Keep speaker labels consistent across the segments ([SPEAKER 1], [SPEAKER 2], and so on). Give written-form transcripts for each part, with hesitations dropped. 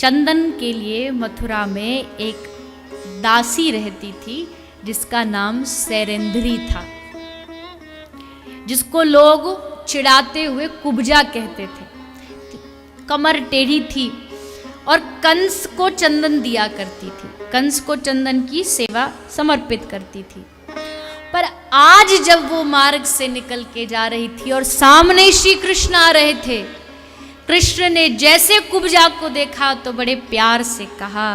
[SPEAKER 1] चंदन के लिए मथुरा में एक दासी रहती थी जिसका नाम सैरेंद्री था, जिसको लोग चिढ़ाते हुए कुब्जा कहते थे। कमर टेढ़ी थी और कंस को चंदन दिया करती थी, कंस को चंदन की सेवा समर्पित करती थी। पर आज जब वो मार्ग से निकल के जा रही थी और सामने श्री कृष्ण आ रहे थे, कृष्ण ने जैसे कुब्जा को देखा तो बड़े प्यार से कहा,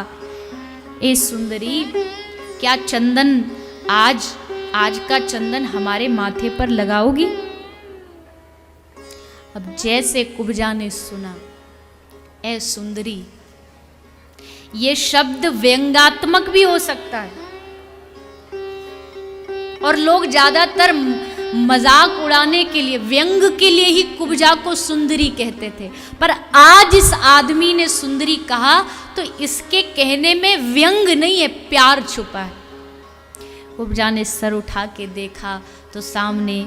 [SPEAKER 1] ए सुंदरी, क्या चंदन आज का चंदन हमारे माथे पर लगाओगी? अब जैसे कुब्जा ने सुना, ए सुंदरी, ये शब्द व्यंग्यात्मक भी हो सकता है और लोग ज्यादातर मजाक उड़ाने के लिए, व्यंग के लिए ही कुब्जा को सुंदरी कहते थे। पर आज इस आदमी ने सुंदरी कहा तो इसके कहने में व्यंग नहीं है, प्यार छुपा है। कुब्जा ने सर उठा के देखा तो सामने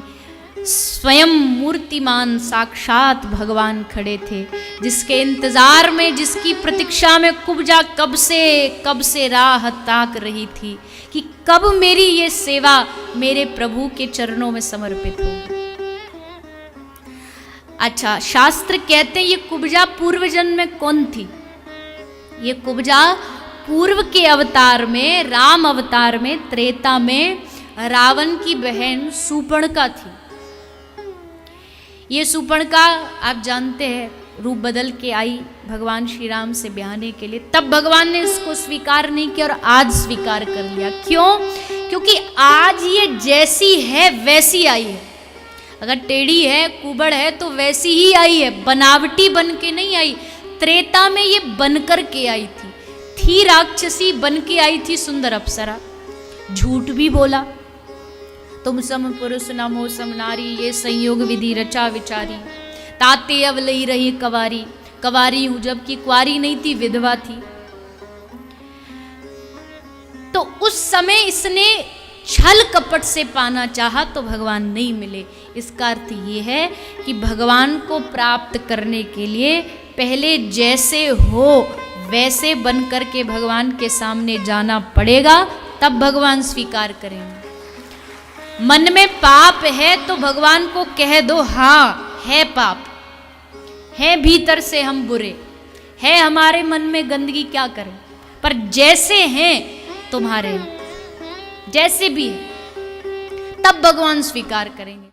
[SPEAKER 1] स्वयं मूर्तिमान साक्षात भगवान खड़े थे, जिसके इंतजार में, जिसकी प्रतीक्षा में कुब्जा कब से राह ताक रही थी कि कब मेरी ये सेवा मेरे प्रभु के चरणों में समर्पित होगी। अच्छा, शास्त्र कहते हैं ये कुब्जा पूर्व जन्म में कौन थी? ये कुब्जा पूर्व के अवतार में, राम अवतार में, त्रेता में रावण की बहन शूर्पणखा थी। ये शूर्पणखा आप जानते हैं रूप बदल के आई भगवान श्री राम से ब्याहने के लिए। तब भगवान ने इसको स्वीकार नहीं किया और आज स्वीकार कर लिया। क्यों? क्योंकि आज ये जैसी है वैसी आई है। अगर टेढ़ी है, कुबड़ है तो वैसी ही आई है, बनावटी बन के नहीं आई। त्रेता में ये बनकर के आई थी राक्षसी बन के आई थी, सुंदर अप्सरा। झूठ भी बोला, तुम सम पुरुष न मोह सम नारी, ये संयोग विधि रचा विचारी। ताते अब लई रही कवारी हूं, जबकि कुंवारी नहीं थी, विधवा थी। तो उस समय इसने छल कपट से पाना चाहा तो भगवान नहीं मिले। इसका अर्थ ये है कि भगवान को प्राप्त करने के लिए पहले जैसे हो वैसे बनकर के भगवान के सामने जाना पड़ेगा, तब भगवान स्वीकार करेंगे। मन में पाप है तो भगवान को कह दो, हाँ है पाप है, भीतर से हम बुरे है, हमारे मन में गंदगी क्या करें, पर जैसे हैं तुम्हारे, जैसे भी है, तब भगवान स्वीकार करेंगे।